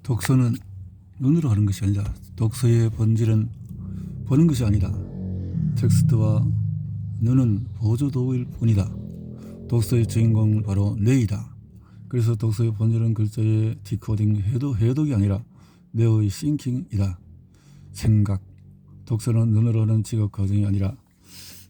독서는 눈으로 하는 것이 아니다. 독서의 본질은 보는 것이 아니다. 텍스트와 눈은 보조도구일 뿐이다. 독서의 주인공은 바로 뇌이다. 그래서 독서의 본질은 글자의 디코딩, 해독이 아니라 뇌의 싱킹이다. 생각. 독서는 눈으로 하는 지각 과정이 아니라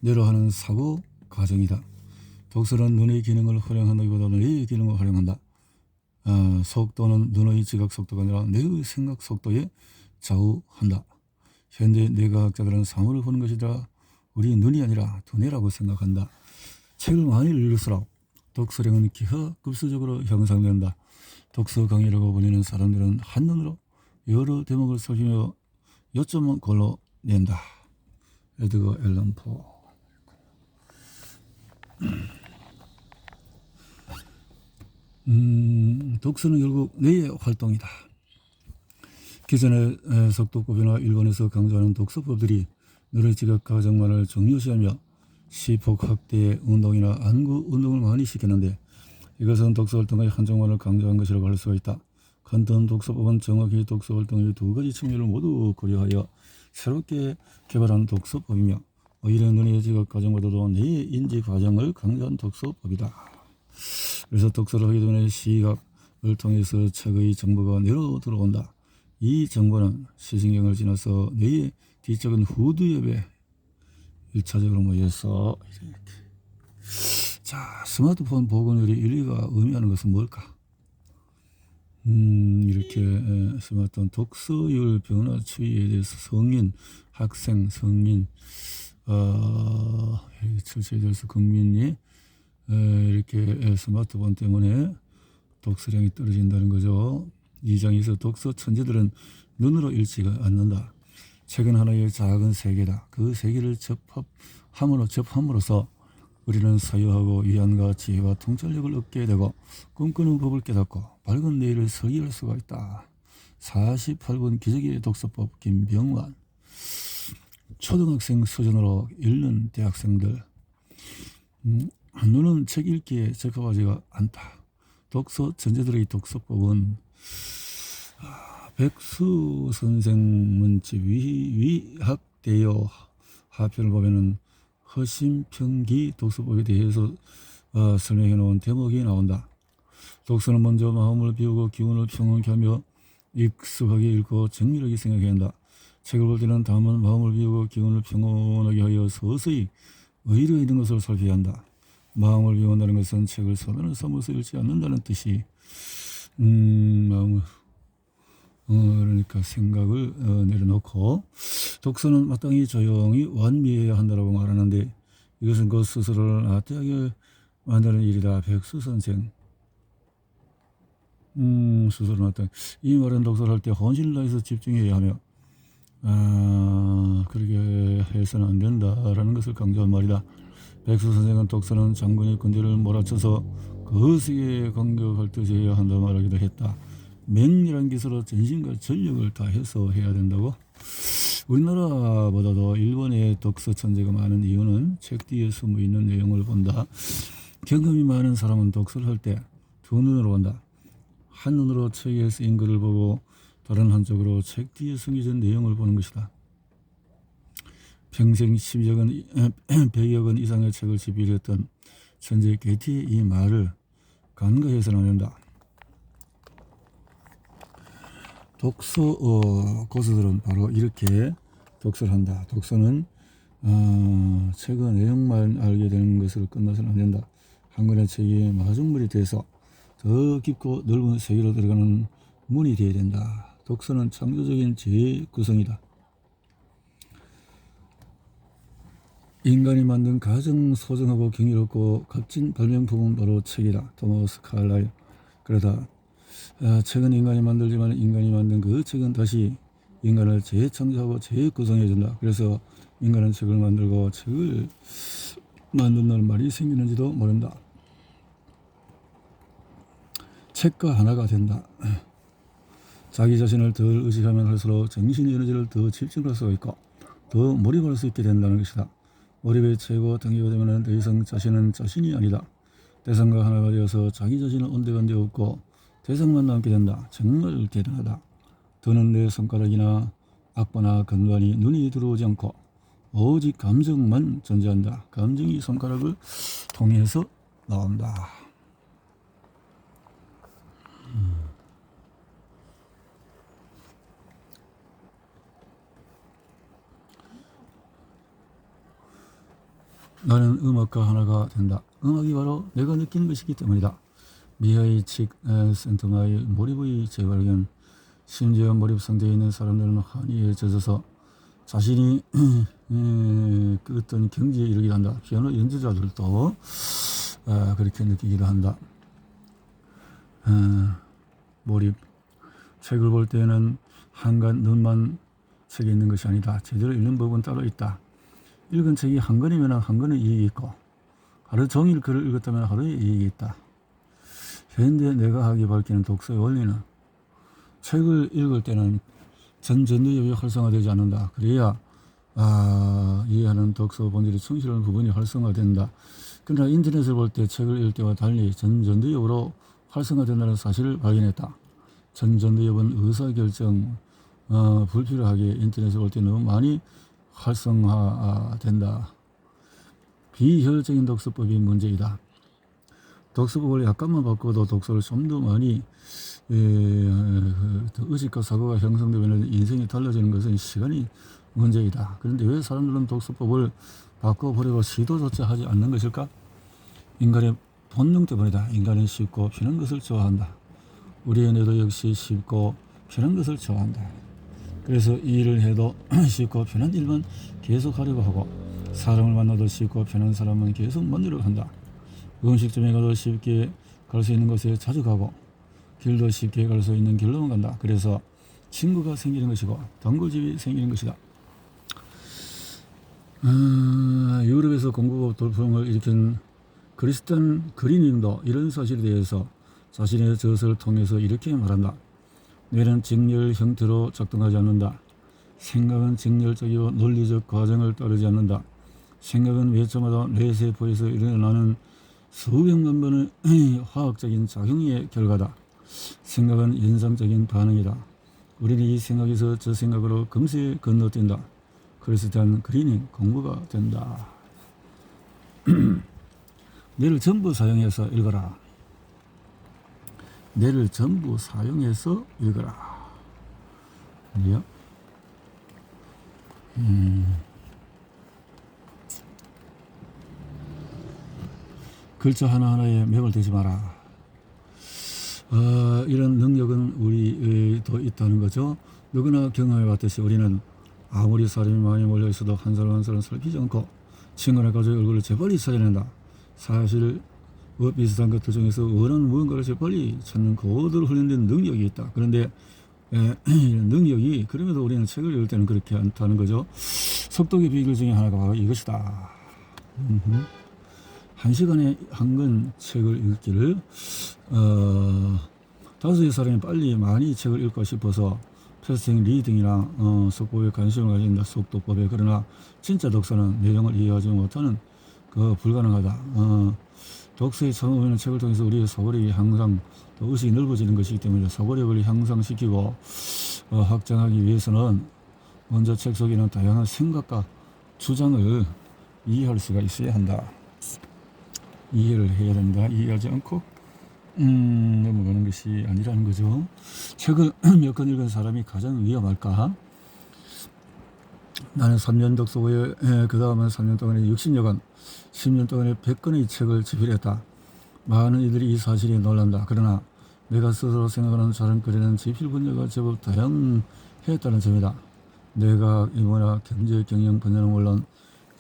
뇌로 하는 사고 과정이다. 독서는 눈의 기능을 활용한다기보다 뇌의 기능을 활용한다. 속도는 눈의 지각 속도가 아니라 뇌의 생각 속도에 좌우한다. 현재 뇌과학자들은 사물을 보는 것이다. 우리 눈이 아니라 두뇌라고 생각한다. 책을 많이 읽을수록 독서량은 기하급수적으로 향상된다. 독서 강의라고 불리는 사람들은 한눈으로 여러 대목을 살피며 요점만 골라낸다. 에드거 앨런 포. 독서는 결국 뇌의 활동이다. 기존의 속독법이나 일본에서 강조하는 독서법들이 뇌의 지각 과정만을 중요시하며 시폭 확대의 운동이나 안구 운동을 많이 시켰는데 이것은 독서 활동의 한정만을 강조한 것이라고 할 수가 있다. 간단 독서법은 정확히 독서 활동의 두 가지 측면을 모두 고려하여 새롭게 개발한 독서법이며 오히려 눈의 지각 과정보다도 뇌의 인지 과정을 강조한 독서법이다. 그래서 독서를 하기 전에 시각을 통해서 책의 정보가 뇌로 들어온다. 이 정보는 시신경을 지나서 뇌의 뒤쪽은 후두엽에 1차적으로 모여서 이렇게. 자, 스마트폰 보건율이 1위가 의미하는 것은 뭘까? 이렇게 스마트폰 독서율 변화 추이에 대해서 성인, 학생, 성인, 철저히 대해서 국민이 이렇게 스마트폰 때문에 독서량이 떨어진다는 거죠. 이 장에서 독서 천재들은 눈으로 읽지가 않는다. 책은 하나의 작은 세계다. 그 세계를 접함으로써 우리는 사유하고 위안과 지혜와 통찰력을 얻게 되고 꿈꾸는 법을 깨닫고 밝은 내일을 설계할 수가 있다. 48분 기적의 독서법 김병완. 초등학생 수준으로 읽는 대학생들. 눈은 책 읽기에 적합하지가 않다. 독서 천재들의 독서법은 백수 선생 문집 위학대요 하편을 보면은 허심평기 독서법에 대해서 설명해 놓은 대목이 나온다. 독서는 먼저 마음을 비우고 기운을 평온케 하며 익숙하게 읽고 정밀하게 생각해야 한다. 책을 볼 때는 다만 마음을 비우고 기운을 평온하게 하여 서서히 의리가 있는 것을 살펴야 한다. 마음을 비운다는 것은 책을 손으로 삼아서 읽지 않는다는 뜻이 마음을 그러니까 생각을 내려놓고 독서는 마땅히 조용히 완미해야 한다고 말하는데 이것은 그 스스로를 나태하게 만드는 일이다. 백수 선생. 스스로 나태하게. 이 말은 독서를 할 때 혼신을 다해서 집중해야 하며 그렇게 해서는 안 된다라는 것을 강조한 말이다. 백수 선생은 독서는 장군의 군대를 몰아쳐서 거세게 공격할 듯 해야 한다 말하기도 했다. 맹렬한 기술로 전신과 전력을 다해서 해야 된다고? 우리나라보다도 일본의 독서 천재가 많은 이유는 책 뒤에 숨어있는 내용을 본다. 경험이 많은 사람은 독서를 할 때 두 눈으로 본다. 한 눈으로 책에 쓰인 글을 보고 다른 한쪽으로 책 뒤에 숨겨진 내용을 보는 것이다. 평생 100여 권 이상의 책을 집필했던 천재 게티의 이 말을 간과해서는 안 된다. 독서 고수들은 바로 이렇게 독서를 한다. 독서는 책의 내용만 알게 되는 것으로 끝나서는 안 된다. 한 권의 책이 마중물이 돼서 더 깊고 넓은 세계로 들어가는 문이 되어야 된다. 독서는 창조적인 재구성이다. 인간이 만든 가장 소중하고 경이롭고 값진 발명품은 바로 책이다. 토마스 칼라일. 그러다 책은 인간이 만들지만 인간이 만든 그 책은 다시 인간을 재창조하고 재구성해준다. 그래서 인간은 책을 만들고 책을 만든다는 말이 생기는지도 모른다. 책과 하나가 된다. 자기 자신을 덜 의식하면 할수록 정신의 에너지를 더 집중할 수가 있고 더 몰입할 수 있게 된다는 것이다. 몰입의 최고 단계가 되면 더 이상 자신은 자신이 아니다. 대상과 하나가 되어서 자기 자신을 온데간데 없고 대상만 남게 된다. 정말 대단하다. 더는 내 손가락이나 악보나 건반이 눈이 들어오지 않고 오직 감정만 존재한다. 감정이 손가락을 통해서 나온다. 나는 음악가 하나가 된다. 음악이 바로 내가 느끼는 것이기 때문이다. 미하이 칙 센터마의 몰입의 재발견. 심지어 몰입 상태에 있는 사람들은 한의에 젖어서 자신이 그 어떤 경지에 이르기도 한다. 피아노 연주자들도 그렇게 느끼기도 한다. 몰입. 책을 볼 때는 한간 눈만 책에 있는 것이 아니다. 제대로 읽는 법은 따로 있다. 읽은 책이 한 권이면 한 권의 이익이 있고 하루 종일 글을 읽었다면 하루의 이익이 있다. 현대 내과학이 밝히는 독서의 원리는 책을 읽을 때는 전두엽이 활성화되지 않는다. 그래야 이해하는 독서 본질이 충실한 부분이 활성화된다. 그러나 인터넷을 볼 때 책을 읽을 때와 달리 전두엽으로 활성화된다는 사실을 발견했다. 전두엽은 의사결정 불필요하게 인터넷을 볼 때 너무 많이 활성화된다. 비효율적인 독서법이 문제이다. 독서법을 약간만 바꿔도 독서를 좀 더 많이 의식과 사고가 형성되면 인생이 달라지는 것은 시간이 문제이다. 그런데 왜 사람들은 독서법을 바꿔보려고 시도조차 하지 않는 것일까? 인간의 본능 때문이다. 인간은 쉽고 편한 것을 좋아한다. 우리의 뇌도 역시 쉽고 편한 것을 좋아한다. 그래서 이 일을 해도 쉽고 편한 일만 계속 하려고 하고 사람을 만나도 쉽고 편한 사람은 계속 만나려고 한다. 음식점에 가도 쉽게 갈 수 있는 곳에 자주 가고 길도 쉽게 갈 수 있는 길로만 간다. 그래서 친구가 생기는 것이고 단골집이 생기는 것이다. 유럽에서 공부법 돌풍을 일으킨 크리스탄 그리닝도 이런 사실에 대해서 자신의 저서를 통해서 이렇게 말한다. 뇌는 직렬 형태로 작동하지 않는다. 생각은 직렬적이고 논리적 과정을 따르지 않는다. 생각은 매초마다 뇌세포에서 일어나는 수백만 번의 화학적인 작용의 결과다. 생각은 연상적인 반응이다. 우리는 이 생각에서 저 생각으로 금세 건너뛴다. 크리스탄 그리닝 공부가 된다. 뇌를 전부 사용해서 읽어라. 뇌를 전부 사용해서 읽어라. 아니요? 글자 하나하나에 맥을 대지 마라. 이런 능력은 우리도 있다는 거죠. 누구나 경험해 봤듯이 우리는 아무리 사람이 많이 몰려 있어도 한 사람 한 사람 살피지 않고 친구나 가족의 얼굴을 재빨리 찾아낸다. 사실 비슷한 것들 중에서 원하는 무언가를 재빨리 찾는 고도로 훈련된 능력이 있다. 그런데 능력이 그럼에도 우리는 책을 읽을 때는 그렇게 않다는 거죠. 속독의 비결 중에 하나가 바로 이것이다. 1시간에 한 권 책을 읽기를 5-6사람이 빨리 많이 책을 읽고 싶어서 패스팅 리딩이나 속법에 관심을 가진다. 속독법에. 그러나 진짜 독서는 내용을 이해하지 못하는 불가능하다. 독서의 처음에는 책을 통해서 우리의 사고력이 항상 또 의식이 넓어지는 것이기 때문에 사고력을 향상시키고 확장하기 위해서는 먼저 책 속에 있는 다양한 생각과 주장을 이해할 수가 있어야 한다. 이해를 해야 된다. 이해하지 않고 넘어가는 것이 아니라는 거죠. 책을 몇 권 읽은 사람이 가장 위험할까? 나는 3년 독서 후에 그 다음은 3년 동안에 60여 권, 10년 동안에 100권의 책을 집필했다. 많은 이들이 이 사실에 놀란다. 그러나 내가 스스로 생각하는 자랑거리는 집필 분야가 제법 다양했다는 점이다. 내가 인문학, 경제, 경영, 번역은 물론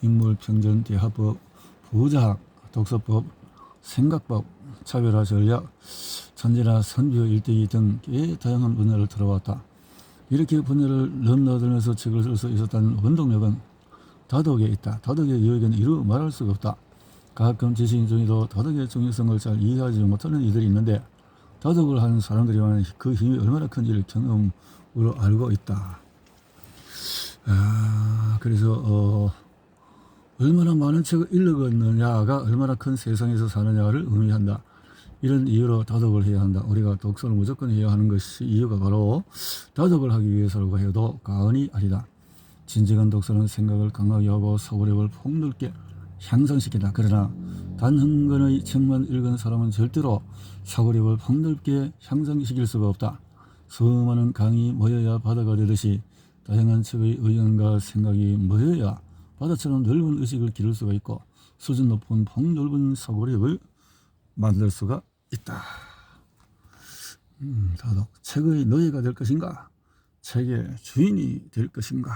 인물, 평전, 대화법, 부자학, 독서법, 생각법, 차별화 전략, 천재나 선비어 일대기 등의 다양한 분야를 들어왔다. 이렇게 분야를 넘나들면서 책을 쓸 수 있었다는 원동력은 다독에 있다. 다독의 여익은 이루 말할 수가 없다. 가끔 지식인 중에도 다독의 중요성을 잘 이해하지 못하는 이들이 있는데 다독을 하는 사람들이만 그 힘이 얼마나 큰지를 경험으로 알고 있다. 그래서 얼마나 많은 책을 읽었느냐가 얼마나 큰 세상에서 사느냐를 의미한다. 이런 이유로 다독을 해야 한다. 우리가 독서를 무조건 해야 하는 것이 이유가 바로 다독을 하기 위해서라고 해도 과언이 아니다. 진정한 독서는 생각을 강하게 하고 사고력을 폭넓게 향상시킨다. 그러나 단 한 권의 책만 읽은 사람은 절대로 사고력을 폭넓게 향상시킬 수가 없다. 수많은 강이 모여야 바다가 되듯이 다양한 책의 의견과 생각이 모여야 바다처럼 넓은 의식을 기를 수가 있고 수준 높은 폭넓은 사고력을 만들 수가 있다. 다독. 책의 노예가 될 것인가? 책의 주인이 될 것인가?